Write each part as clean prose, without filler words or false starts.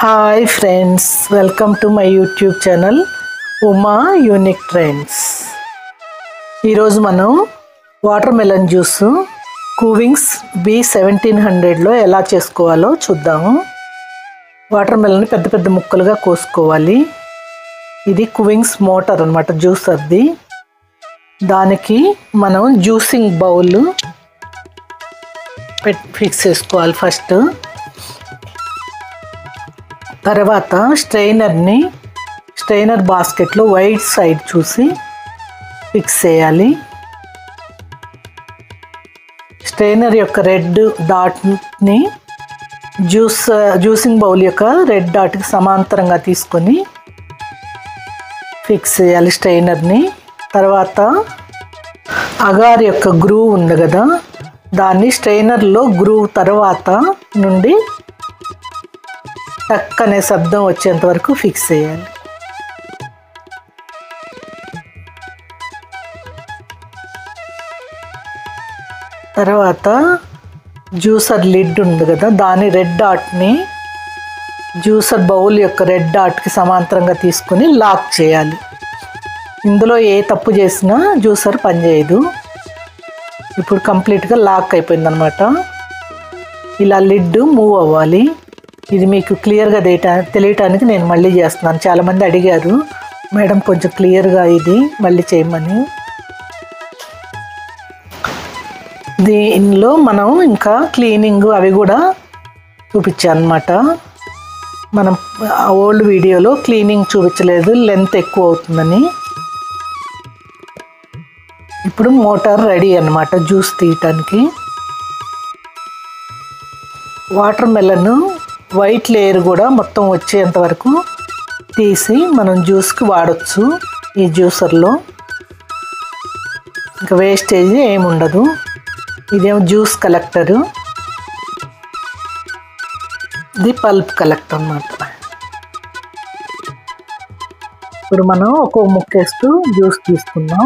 Hi friends, welcome to my YouTube channel Uma unique trends. ఈరోజు మనం water melon juice కూవింగ్స్ B1700లో ఎలా చేసుకోవాలో చూద్దాము. వాటర్ మెలన్ పెద్ద పెద్ద ముక్కలుగా కోసుకోవాలి. ఇది కూవింగ్స్ మోటార్ అన్నమాట, జ్యూసర్ది. దానికి మనం జ్యూసింగ్ బౌల్ ఫిక్స్ చేసుకోవాలి ఫస్ట్. తర్వాత స్ట్రైనర్ బాస్కెట్లో వైట్ సైడ్ చూసి ఫిక్స్ చేయాలి. స్ట్రైనర్ యొక్క రెడ్ డాట్ని జ్యూసింగ్ బౌల్ యొక్క రెడ్ డాట్కి సమాంతరంగా తీసుకొని ఫిక్స్ చేయాలి స్ట్రైనర్ని. తర్వాత అగార్ యొక్క గ్రూవ్ ఉంది కదా, దాన్ని స్ట్రైనర్లో గ్రూవ్ తర్వాత నుండి టక్ అనే శబ్దం వచ్చేంత వరకు ఫిక్స్ చేయాలి. తర్వాత జ్యూసర్ లిడ్ ఉంది కదా, దాని రెడ్ డాట్ని జ్యూసర్ బౌల్ యొక్క రెడ్ డాట్కి సమాంతరంగా తీసుకొని లాక్ చేయాలి. ఇందులో ఏ తప్పు చేసినా జ్యూసర్ పనిచేయదు. ఇప్పుడు కంప్లీట్గా లాక్ అయిపోయింది అనమాట. ఇలా లిడ్ మూవ్ అవ్వాలి. ఇది మీకు క్లియర్గా తెలియటానికి నేను మళ్ళీ చేస్తున్నాను. చాలామంది అడిగారు, మేడం కొంచెం క్లియర్గా ఇది మళ్ళీ చేయమని. దీనిలో మనం ఇంకా క్లీనింగ్ అవి కూడా చూపించాను అనమాట. మనం ఓల్డ్ వీడియోలో క్లీనింగ్ చూపించలేదు, లెంత్ ఎక్కువ అవుతుందని. ఇప్పుడు మోటార్ రెడీ అన్నమాట జ్యూస్ తీయటానికి. వాటర్ మెలన్ వైట్ లేయర్ కూడా మొత్తం వచ్చేంత వరకు తీసి మనం జ్యూస్కి వాడచ్చు ఈ జ్యూసర్లో. ఇంకా వేస్టేజ్ ఏమి ఉండదు. ఇదేమో జ్యూస్ కలెక్టరు, ఇది పల్ప్ కలెక్టర్ అన్నమాట. ఇప్పుడు మనం ఒక్కో ముక్కేస్తూ జ్యూస్ తీసుకుందాం.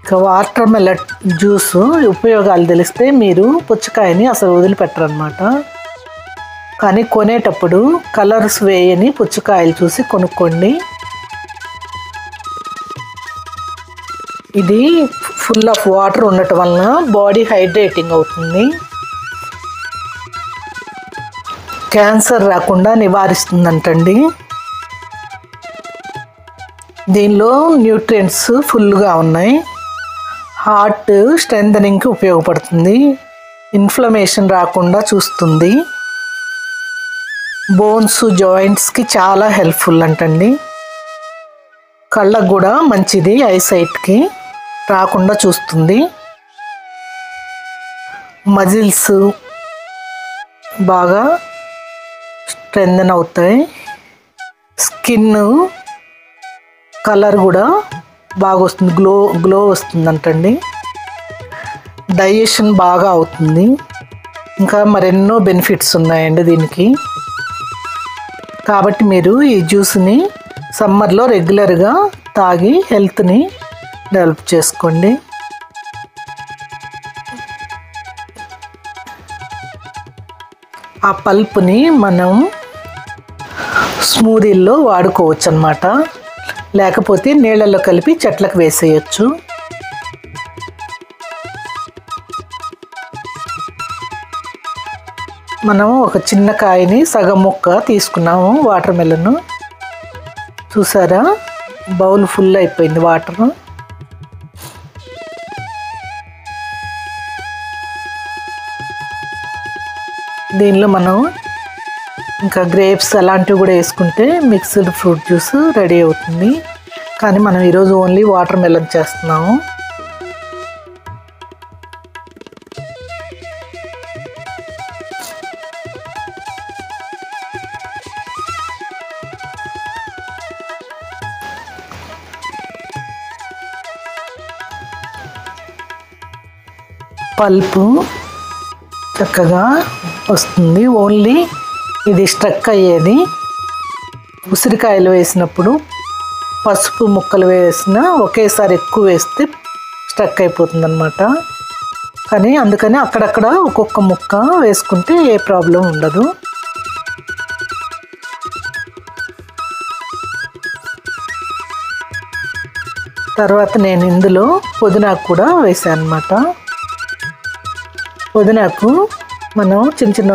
ఇక వాటర్ మెలన్ జ్యూస్ ఉపయోగాలు తెలిస్తే మీరు పుచ్చకాయని అసలు వదిలిపెట్టరు అన్నమాట. కానీ కొనేటప్పుడు కలర్స్ వేయని పుచ్చకాయలు చూసి కొనుక్కోండి. ఇది ఫుల్ ఆఫ్ వాటర్ ఉండటం వలన బాడీ హైడ్రేటింగ్ అవుతుంది, క్యాన్సర్ రాకుండా నివారిస్తుందంటండి. దీనిలో న్యూట్రియంట్స్ ఫుల్గా ఉన్నాయి. హార్ట్ స్ట్రెంథనింగ్కి ఉపయోగపడుతుంది, ఇన్ఫ్లమేషన్ రాకుండా చూస్తుంది, బోన్స్ జాయింట్స్కి చాలా హెల్ప్ఫుల్ అంటండి. కళ్ళకు కూడా మంచిది, ఐసైట్కి రాకుండా చూస్తుంది. మజిల్స్ బాగా స్ట్రెంథన్ అవుతాయి. స్కిన్ కలర్ కూడా బాగా వస్తుంది, గ్లో వస్తుందంటండి. డైజెషన్ బాగా అవుతుంది. ఇంకా మరెన్నో బెనిఫిట్స్ ఉన్నాయండి దీనికి. కాబట్టి మీరు ఈ జ్యూస్ని సమ్మర్లో రెగ్యులర్గా తాగి హెల్త్ని డెవలప్ చేసుకోండి. ఆ పల్ప్ని మనం స్మూదీల్లో వాడుకోవచ్చు అన్నమాట, లేకపోతే నీళ్ళల్లో కలిపి చెట్లకు వేసేయచ్చు. మనం ఒక చిన్న కాయని సగం ముక్క తీసుకున్నాము వాటర్ మెలన్. చూసారా, బౌల్ ఫుల్ అయిపోయింది వాటర్. దీనిలో మనం ఇంకా గ్రేప్స్ అలాంటివి కూడా వేసుకుంటే మిక్స్డ్ ఫ్రూట్ జ్యూస్ రెడీ అవుతుంది. కానీ మనం ఈరోజు ఓన్లీ వాటర్ మెలన్ చేస్తున్నాము. పల్పు చక్కగా వస్తుంది. ఓన్లీ ఇది స్ట్రక్ అయ్యేది ఉసిరికాయలు వేసినప్పుడు, పసుపు ముక్కలు వేసిన ఒకేసారి ఎక్కువ వేస్తే స్ట్రక్ అయిపోతుంది అన్నమాట. కానీ అందుకని అక్కడక్కడ ఒక్కొక్క ముక్క వేసుకుంటే ఏ ప్రాబ్లం ఉండదు. తర్వాత నేను ఇందులో పుదీనాకు కూడా వేసాను అన్నమాట. పుదీనాకు మనం చిన్న చిన్న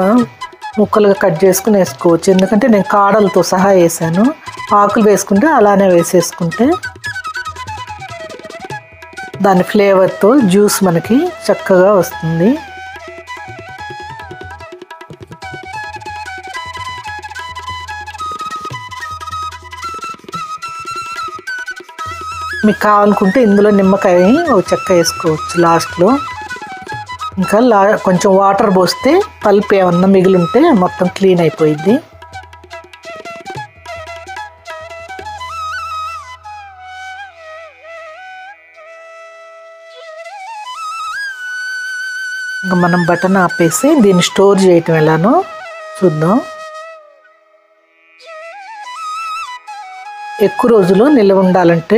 ముక్కలుగా కట్ చేసుకుని వేసుకోవచ్చు, ఎందుకంటే నేను కాడలతో సహా వేసాను. ఆకులు వేసుకుంటే అలానే వేసేసుకుంటే దాని ఫ్లేవర్తో జ్యూస్ మనకి చక్కగా వస్తుంది. మీకు కావాలనుకుంటే ఇందులో నిమ్మకాయ ఒక చెక్క వేసుకోవచ్చు లాస్ట్లో. ఇంకా కొంచెం వాటర్ పోస్తే పల్ప్ ఏమన్నా మిగిలింటే మొత్తం క్లీన్ అయిపోయింది. ఇంకా మనం బటన్ ఆపేసి దీన్ని స్టోర్ చేయటం ఎలానో చూద్దాం. ఎక్కువ రోజులు నిల్వ ఉండాలంటే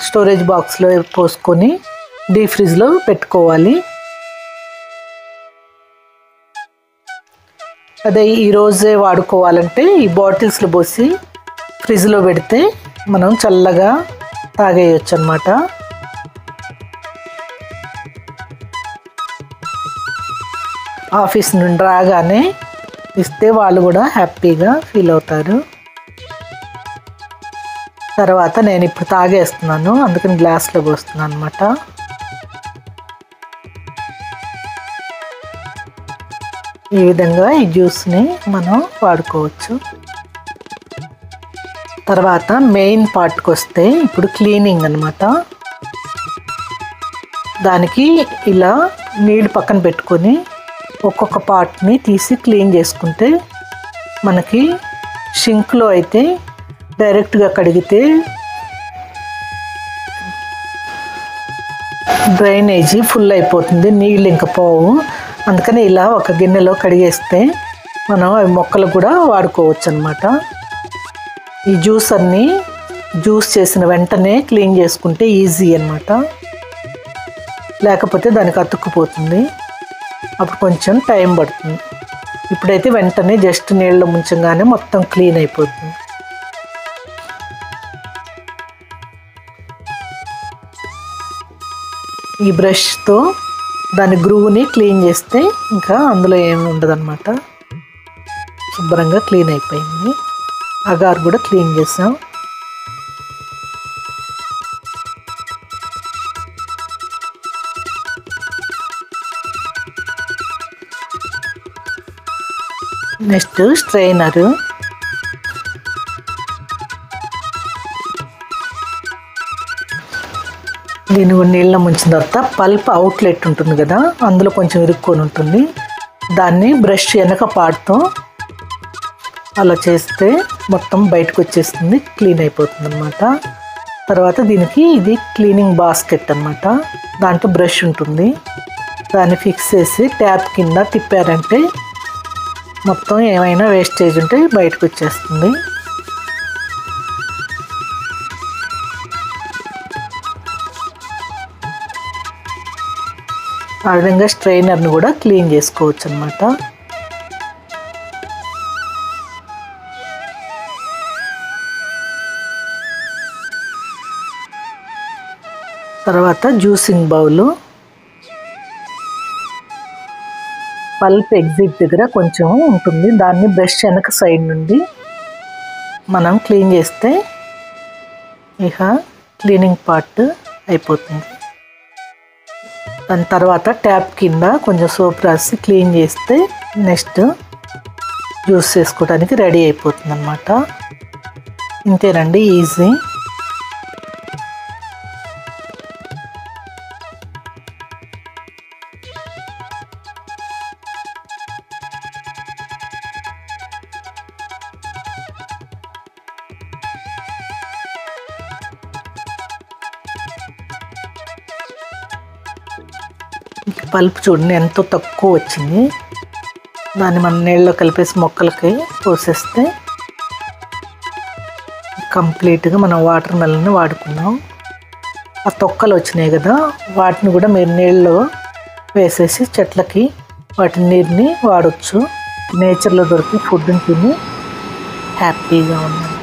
స్టోరేజ్ బాక్స్లో పోసుకొని డీప్ ఫ్రిడ్జ్లో పెట్టుకోవాలి. అదే ఈరోజే వాడుకోవాలంటే ఈ బాటిల్స్లో పోసి ఫ్రిడ్జ్లో పెడితే మనం చల్లగా తాగేయచ్చు అన్నమాట. ఆఫీస్ నుండి రాగానే ఇస్తే వాళ్ళు కూడా హ్యాపీగా ఫీల్ అవుతారు. తర్వాత నేను ఇప్పుడు తాగేస్తున్నాను, అందుకని గ్లాస్లో పోస్తున్నాను అన్నమాట. ఈ విధంగా ఈ జ్యూస్ని మనం వాడుకోవచ్చు. తర్వాత మెయిన్ పార్ట్కి వస్తే ఇప్పుడు క్లీనింగ్ అన్నమాట. దానికి ఇలా నీళ్ళు పక్కన పెట్టుకొని ఒక్కొక్క పార్ట్ని తీసి క్లీన్ చేసుకుంటే మనకి షింక్లో అయితే డైరెక్ట్గా కడిగితే డ్రైనేజీ ఫుల్ అయిపోతుంది, నీళ్ళు ఇంకా పోవు. అందుకని ఇలా ఒక గిన్నెలో కడిగేస్తే మనం అవి మొక్కలు కూడా వాడుకోవచ్చు అన్నమాట. ఈ జ్యూస్ చేసిన వెంటనే క్లీన్ చేసుకుంటే ఈజీ అన్నమాట, లేకపోతే దానికి అతుక్కుపోతుంది, అప్పుడు కొంచెం టైం పడుతుంది. ఇప్పుడైతే వెంటనే జస్ట్ నీళ్ళలో ముంచగానే మొత్తం క్లీన్ అయిపోతుంది. ఈ బ్రష్తో దాని గ్రూవ్ని క్లీన్ చేస్తే ఇంకా అందులో ఏమి ఉండదన్నమాట. శుభ్రంగా క్లీన్ అయిపోయింది. అగారు కూడా క్లీన్ చేసాం. నెక్స్ట్ స్ట్రైనరు. దీన్ని నీళ్ళ ముంచిన తర్వాత పల్ప్ అవుట్లెట్ ఉంటుంది కదా, అందులో కొంచెం ఇరుక్కొని ఉంటుంది. దాన్ని బ్రష్ వెనక పాటుతో అలా చేస్తే మొత్తం బయటకు వచ్చేస్తుంది, క్లీన్ అయిపోతుంది అన్నమాట. తర్వాత దీనికి ఇది క్లీనింగ్ బాస్కెట్ అన్నమాట. దాంట్లో బ్రష్ ఉంటుంది, దాన్ని ఫిక్స్ చేసి ట్యాప్ కింద తిప్పారంటే మొత్తం ఏమైనా వేస్టేజ్ ఉంటే బయటకు వచ్చేస్తుంది. ఆ విధంగా స్ట్రైనర్ని కూడా క్లీన్ చేసుకోవచ్చు అన్నమాట. తర్వాత జ్యూసింగ్ బౌలు. పల్ప్ ఎగ్జిట్ దగ్గర కొంచెం ఉంటుంది, దాన్ని బ్రష్ వెనక సైడ్ నుండి మనం క్లీన్ చేస్తే ఇక క్లీనింగ్ పార్ట్ అయిపోతుంది. దాని తర్వాత ట్యాప్ కింద కొంచెం సోప్ రాసి క్లీన్ చేస్తే నెక్స్ట్ జ్యూస్ చేసుకోవడానికి రెడీ అయిపోతుంది అన్నమాట. ఇంతేనండి, ఈజీ. పల్ప్ చూడండి ఎంతో తక్కువ వచ్చింది. దాన్ని మనం నీళ్ళలో కలిపేసి మొక్కలకి పోసేస్తే కంప్లీట్గా మనం వాటర్ మెలన్ని వాడుకున్నాం. ఆ తొక్కలు వచ్చినాయి కదా, వాటిని కూడా మీరు నీళ్ళలో వేసేసి చెట్లకి వాటి నీరుని వాడచ్చు. నేచర్లో దొరికి ఫుడ్ని తిని హ్యాపీగా ఉన్నాం.